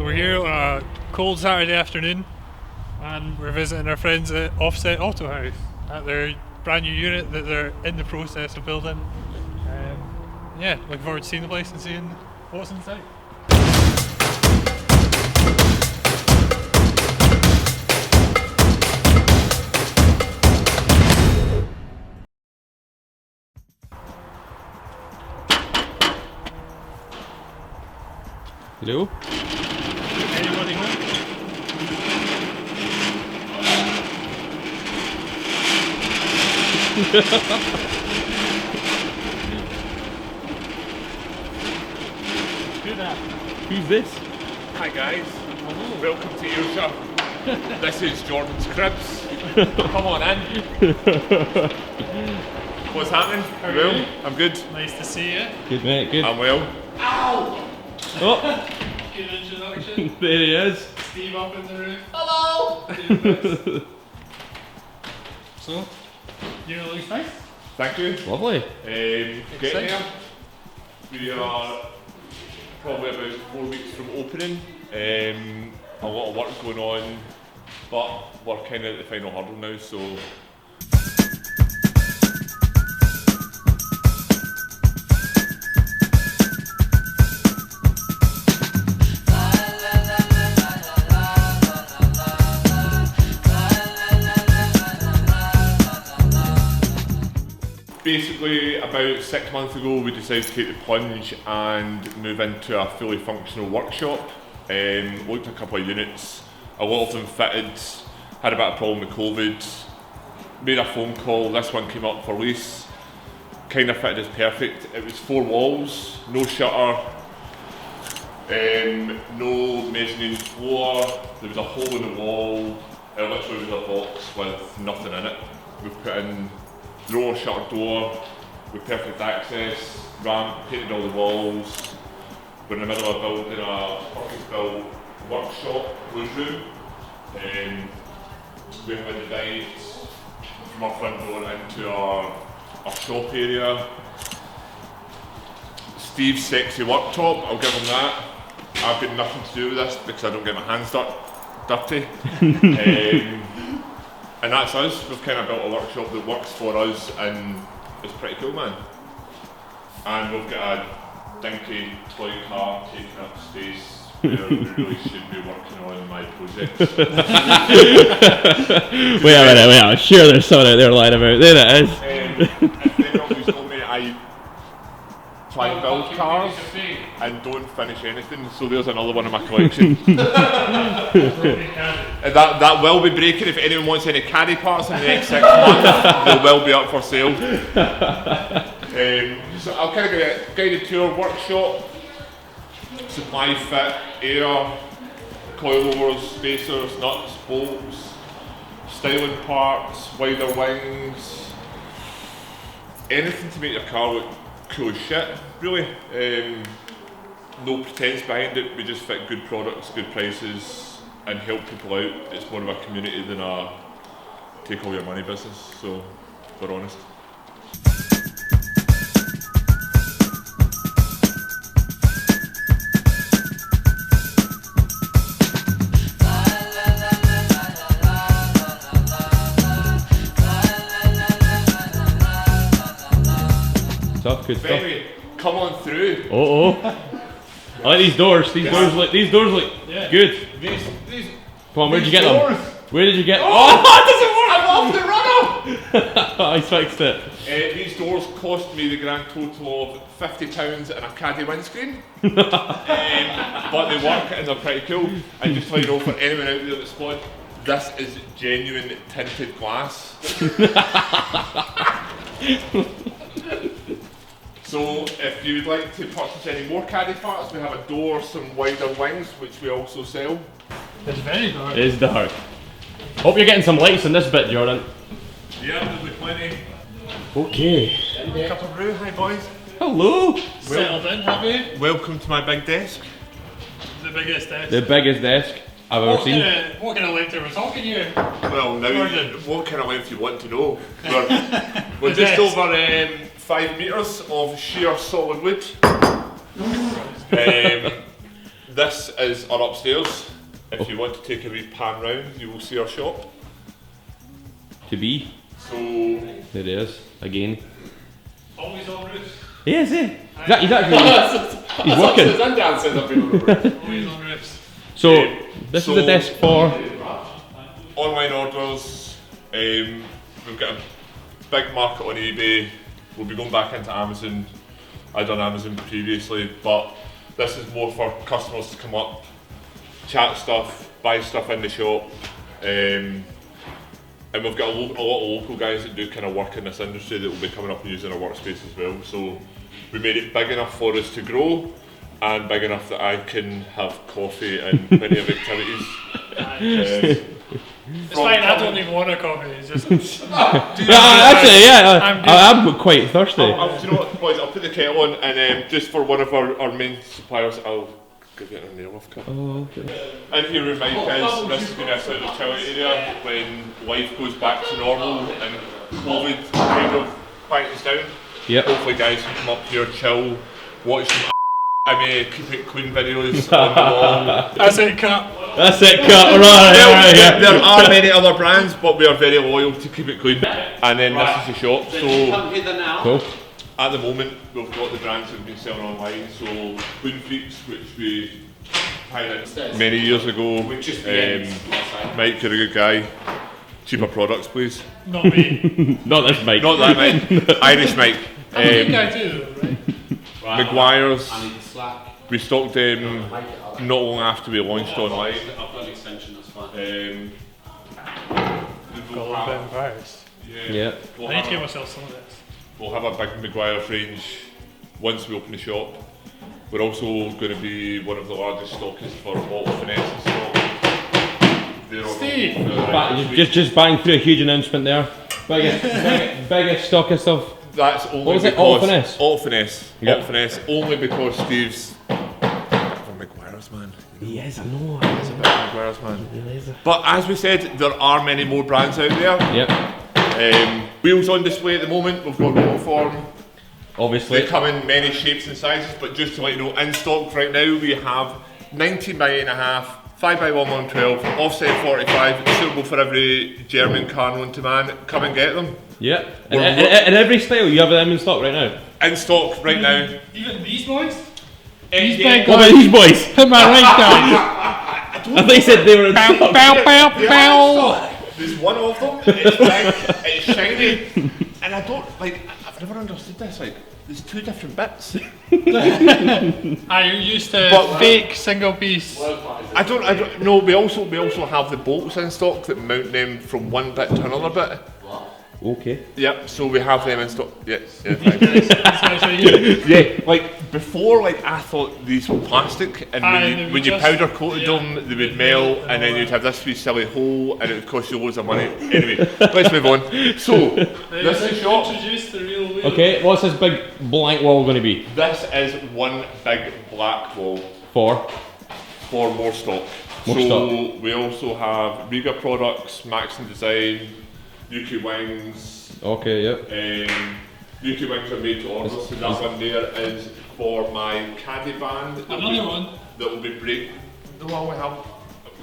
So we're here on a cold Saturday afternoon and we're visiting our friends at Offset Autohaus at their brand new unit that they're in the process of building. Yeah, looking forward to seeing the place and seeing what's inside. Hello? Anybody home? Who's this? Hi guys, welcome to Earshot. This is Jordan's cribs. Come on in. What's happening? How are Well, you? I'm good. Nice to see you. Good mate, good. I'm well. Ow! Oh, Good introduction. there he is. Steve up in the room. Hello! So, unit looks nice. Thank you. Lovely. Getting Exciting. there. We are probably about 4 weeks from opening. A lot of work going on, but we're kind of at the final hurdle now, so basically, about 6 months ago, we decided to take the plunge and move into a fully functional workshop. Looked at a couple of units, a lot of them fitted, had a bit of problem with COVID, made a phone call, this one came up for lease, kind of fitted as perfect. It was 4 walls, no shutter, no mezzanine floor, there was a hole in the wall, it literally was a box with nothing in it. We've put in drawer, shutter door, with perfect access, ramp, painted all the walls. We're in the middle of building a purpose-built workshop closed room. We have a divide from our front door into our shop area. Steve's sexy worktop, I'll give him that. I've got nothing to do with this because I don't get my hands dirty. And that's us. We've kind of built a workshop that works for us and it's pretty cool, man. And we've got a dinky toy car taking up space where we really should be working on my projects. Wait a minute, I'm sure there's someone out there lying about. There it is. If anyone always told me I try and build cars and don't finish anything, so there's another one in my collection. And that will be breaking. If anyone wants any caddy parts in the next 6 months, they will be up for sale. So I'll kind of give you a guided tour workshop, supply fit, air, coilovers, spacers, nuts, bolts, styling parts, wider wings, anything to make your car look cool as shit, really. No pretense behind it, we just fit good products, good prices, and help people out. It's more of a community than a take all your money business, so we're honest. Stuff, good stuff. Anyway, come on through. Oh. I like these doors. These doors look good. These Come on, where'd you these get them? doors. Where did you get them? Oh, it doesn't work! I'm off the runner! I fixed it. These doors cost me the grand total of £50 and a caddy windscreen. But they work and they're pretty cool. And just to let you know, for anyone out there that's spotted, this is genuine tinted glass. So if you would like to purchase any more caddy parts, we have a door, some wider wings, which we also sell. It's very dark. It is dark. Hope you're getting some lights on this bit, Jordan. Yeah, there'll be plenty. Okay. Cup of brew, hi boys. Hello. Settled in, have you? Welcome to my big desk. The biggest desk. The biggest desk I've ever seen. What kind of length are we talking here? Well, now, Jordan. what kind of length you want to know? We're just desk. over 5 metres of sheer solid wood. This is our upstairs. If you want to take a wee pan round, you will see our shop. To be. So There it is, again. Always on roofs. He is, eh? He's actually, he's working. Always on roofs. So, this is the desk for... online orders. We've got a big market on eBay. We'll be going back into Amazon. I've done Amazon previously, but this is more for customers to come up, chat stuff, buy stuff in the shop. And we've got a lot of local guys that do kind of work in this industry that will be coming up and using our workspace as well. So we made it big enough for us to grow and big enough that I can have coffee and plenty of activities. It's fine, I don't even want a coffee, it's just... I'm quite thirsty. Do you know what, boys, I'll put the kettle on and just for one of our main suppliers, I'll give you a nail off cut. Oh, okay. In here with Mike is, this has been a sort of chill area when life goes back to normal and COVID kind of quiets down. Yep. Hopefully guys can come up here, chill, watch some keep it clean videos on the wall. That's it, cut. That's it, cut. Right, yeah. There are many other brands, but we are very loyal to Keep It Clean. And then this is the shop. So Cool. at the moment, we've got the brands that we've been selling online. So Clean Freaks, which we hired many years ago. Mike, you're a good guy. Cheaper products, please. Not me. Not this Mike. Not that Mike. Irish Mike. I'm a good guy too, right? Maguire's. We stocked them not long after we launched online. I've got an extension, that's fine. Got a little bit embarrassed. Yeah. I need to give myself some of this. We'll have a big Maguire's range once we open the shop. We're also going to be one of the largest stockists for bottle finesse stock. Steve! Just bang through a huge announcement there. Biggest stockist of... That's only what was it? because All finesse? All finesse. Yep. All finesse. Only because Steve's a Maguire's man. He is, I know. He's a bit of a Maguire's man. But as we said, there are many more brands out there. Yep. Wheels on display at the moment. We've got roll form. Obviously. They come in many shapes and sizes, but just to let you know, in stock right now we have 19 by 8.5, 5 by 1 112, offset 45, suitable for every German car known to man. Come and get them. Yeah. In every style, you have them in stock right now. In stock right now. Even these boys? These big What about these boys? Put my right down. I thought you said they were in stock. Bow. There's one of them, it's big, it's shiny, and I don't, I've never understood this, there's two different bits. I used to fake single piece. I don't know, we also have the bolts in stock that mount them from one bit to another bit. Okay. Yep, so we have them in stock. Yeah, thanks. Yeah, before, I thought these were plastic, and when you powder coated them, they would melt, and then you'd have this wee silly hole, and it would cost you loads of money. Anyway, let's move on. So, this is shop. Introduce the real wheel. Okay, what's this big blank wall going to be? This is one big black wall For more stock. We also have Riga products, Maxon Design, UK Wings. Okay, yep. UK Wings are made to order, so that one there is for my caddy band. Another one? That will be we've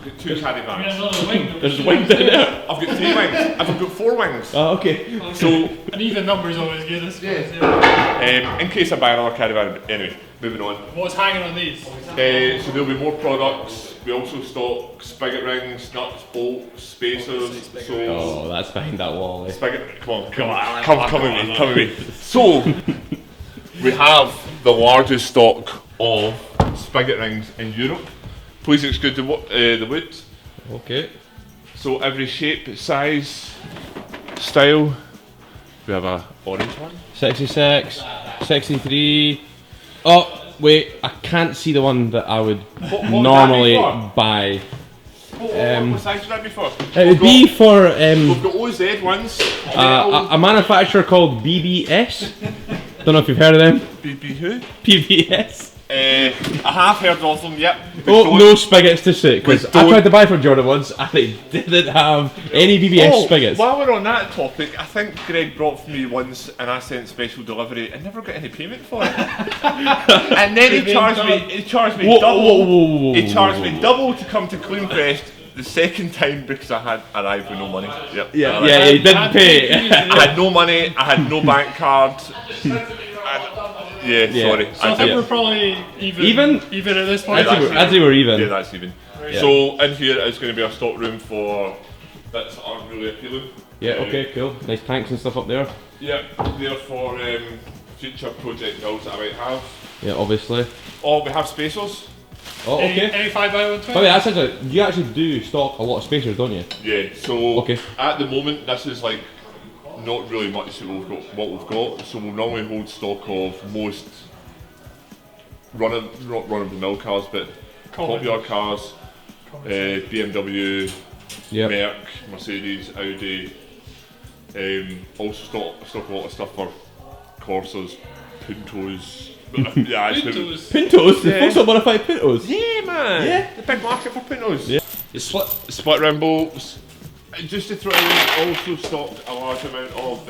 got two caddy bands. Another wing. There's wings in there. I've got 3 wings. I've got 4 wings. Oh, okay. So, an even number's always good, I suppose. in case I buy another caddy band, anyway, moving on. What's hanging on these? So there'll be more products. We also stock spigot rings, nuts, bolts, spacers. Oh, that's behind that wall. Eh? Spigot, come with me. So, we have the largest stock of spigot rings in Europe. Please exclude the wood. Okay. So every shape, size, style. We have a orange one. 66, 63. Oh, wait, I can't see the one that I would normally buy. What size would that be for? It would be for we've got OZ ones. a manufacturer called BBS. Don't know if you've heard of them. BB who? BBS. I have heard of them, yep. Oh, no spigots to suit, because we I don't- tried to buy from Jordan once and it didn't have any BBS spigots. While we're on that topic, I think Greg brought for me once and I sent special delivery and never got any payment for it. And then he charged me double. He charged me double to come to Cleanfest the second time because I had arrived with no money. Yep. Yeah, he didn't pay. I had no money, I had no bank card. Yeah, sorry. So I think we're probably even at this point. I'd say we're even. Yeah, that's even. Yeah. So in here is going to be our stock room for bits that aren't really appealing. Yeah, okay, cool. Nice tanks and stuff up there. Yeah, they're for future project builds that I might have. Yeah, obviously. Oh, we have spacers. Oh, okay. Any 5x120? Oh yeah, that's actually, you actually do stock a lot of spacers, don't you? Yeah, so Okay. at the moment this is like not really much that what we've got. So we'll normally hold stock of most not run-of-the-mill cars, but popular cars, BMW, Yeah. Merc, Mercedes, Audi. Also stock a lot of stuff for Corsas, Puntos. Yeah, Pintos? The folks that modify Pintos? Yeah, man. Yeah. The big market for Pintos. Yeah. Split rim bolts. Just to throw in, also stocked a large amount of.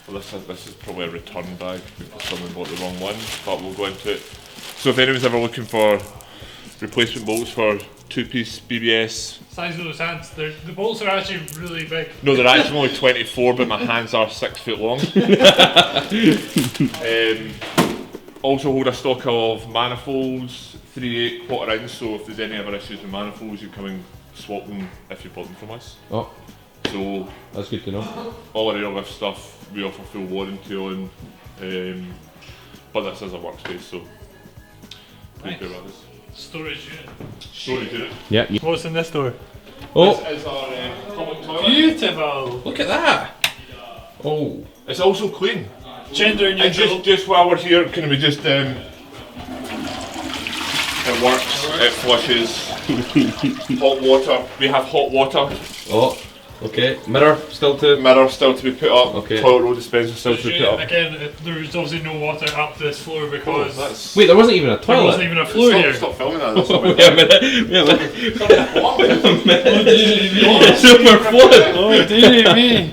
Well, this is probably a return bag because someone bought the wrong one, but we'll go into it. So if anyone's ever looking for replacement bolts for two-piece BBS. Size of those hands. The bolts are actually really big. No, they're actually only 24, but my hands are 6 foot long. Also hold a stock of manifolds, 3/8 1/4 inch, so if there's any other issues with manifolds, you come and swap them if you bought them from us. Oh, So that's good to know. all our airlift stuff we offer full warranty on, but this is a workspace, so please bear with us. Storage unit. Storage unit. Yeah. What's in this door? Oh, This is our public toilet. Beautiful. look at that. Oh. It's also clean. Gender And neutral. just while we're here, can we just it works, it flushes. Hot water, we have hot water. Oh, okay. Mirror still to... Mirror still to be put up, Okay. toilet roll dispenser still to be put up. Again, there's obviously no water up this floor because That's Wait, there wasn't even a there toilet? wasn't even a floor here. Stop filming that. That's not Wait a minute. Wait a minute. Oh, Super flood. dear me.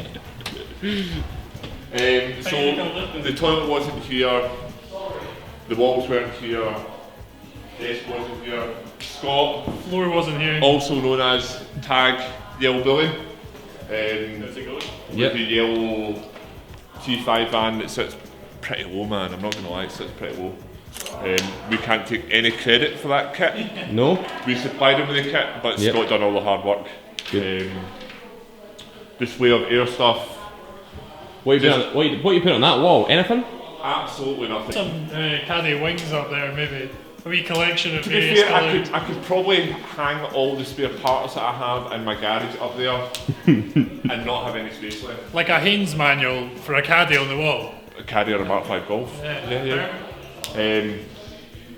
So the toilet wasn't here, the walls weren't here, desk wasn't here. Scott, Floor wasn't here. also known as Tag Yellow Billy, with Yep. the yellow T5 van that sits pretty low, man. I'm not gonna lie, it sits pretty low. We can't take any credit for that kit. No? We supplied him with the kit, but Yep. Scott done all the hard work. Good. Display of air stuff. What you put on that wall? Anything? Absolutely nothing. Some caddy wings up there, maybe. A wee collection of To be various fair, colours. I could probably hang all the spare parts that I have in my garage up there and not have any space left. Like a Haynes manual for a caddy on the wall. A caddy or a Mark 5 Golf. Yeah.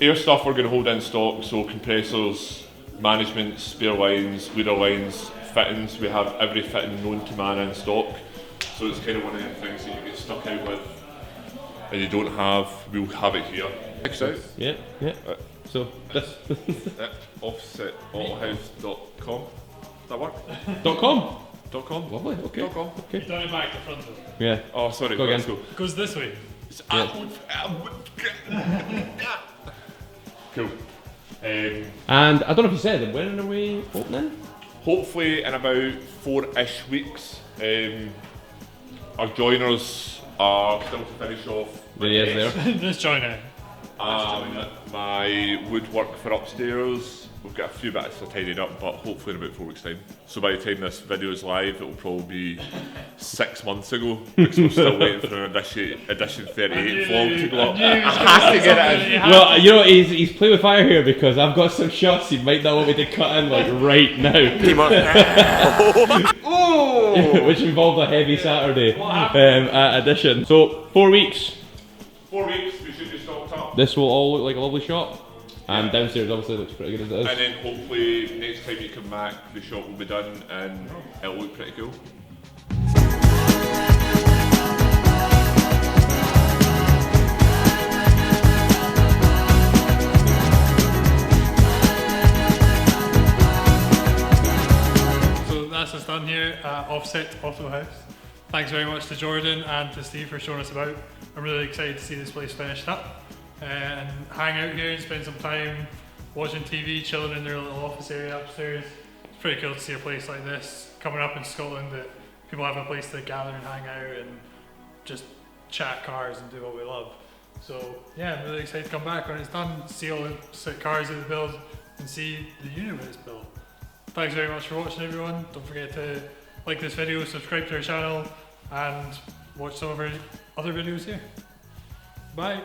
Air stuff we're going to hold in stock, so compressors, management, spare lines, leader lines, fittings. We have every fitting known to man in stock. So it's kind of one of them things that you get stuck out with and you don't have, we'll have it here. Next out. Yeah, yeah. So, this... Offset Autohaus.com. That work? .com? .com. Lovely, okay. .com. You done it back to front though. Yeah. Oh, sorry. Go Let's again. go. It goes this way. Cool. And I don't know if you said, when are we opening? Hopefully in about 4-ish weeks. Our joiners are still to finish off. There he is there. This joiner. My woodwork for upstairs. We've got a few bits to tidy up, but hopefully in about 4 weeks' time. So by the time this video is live, it will probably be 6 months ago because we're still waiting for an edition 38 vlog to go up. I have to get it in. Well, you know, he's playing with fire here because I've got some shots he might not want me to cut in like right now. Which involved a heavy Saturday edition. So 4 weeks. 4 weeks, we should be stocked up. This will all look like a lovely shop. And downstairs obviously looks pretty good as it is. And then hopefully next time you come back, the shop will be done and it'll look pretty cool. that's us done here at Offset Autohaus. Thanks very much to Jordan and to Steve for showing us about. I'm really excited to see this place finished up and hang out here and spend some time watching TV, chilling in their little office area upstairs. It's pretty cool to see a place like this coming up in Scotland, that people have a place to gather and hang out and just chat cars and do what we love. So yeah, I'm really excited to come back when it's done, see all the sick cars that they build and see the unit when it's built. Thanks very much for watching, everyone. Don't forget to like this video, subscribe to our channel and watch some of our other videos here. Bye.